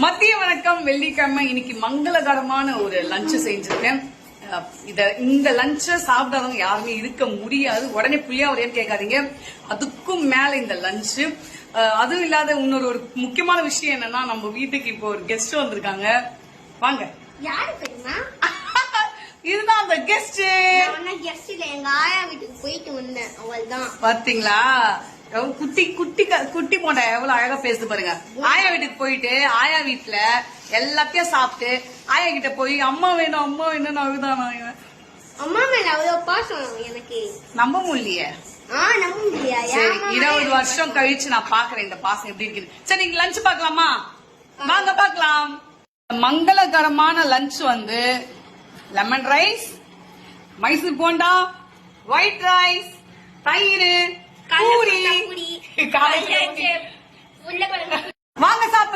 மதிய வணக்கம். வெள்ளிக்கிழமை இன்னைக்கு மங்களகரமான ஒரு லஞ்ச் செஞ்சிருக்கேன். இந்த லஞ்ச சாப்பிடாதவங்க யாருமே இருக்க முடியாது. உடனே புளியாவரையான்னு கேட்காதீங்க. அதுக்கும் மேல இந்த லஞ்சு. அதுவும் இல்லாத இன்னொரு முக்கியமான விஷயம் என்னன்னா, நம்ம வீட்டுக்கு இப்போ ஒரு கெஸ்ட் வந்திருக்காங்க. வாங்க. யாரு தெரியுமா? இதுதான் அந்த கெஸ்ட். கெஸ்ட் இல்ல, எங்க ஆயா வீட்டுக்கு போயிட்டு வந்தேன். அவள்தான். பாத்தீங்களா, குட்டி குட்டி குட்டி போண்டா எவ்வளவு அழகா பேசுது பாருங்க. ஆயா வீட்டுக்கு போயிட்டு ஆயா வீட்டுல எல்லாத்தையும் சாப்பிட்டு ஆயா கிட்ட போய் அம்மா வேணும் அம்மா வேணும்னு அழுதான். அம்மா மேல அவ்வளவு பாசம் எனக்கு. நம்ப முடியலையே. நம்ப முடியா? சரி, 20 வருஷம் கழிச்சு நான் பாக்குறேன் இந்த பாசம் எப்படி இருக்குது. சரி, நீங்க லஞ்ச் பாக்கலாமா? வாங்க பாக்கலாம். மங்களகரமான லஞ்ச் வந்து lemon rice, Mysore bonda, white rice, தயிர், பூரி, வாங்க சாப்பிட.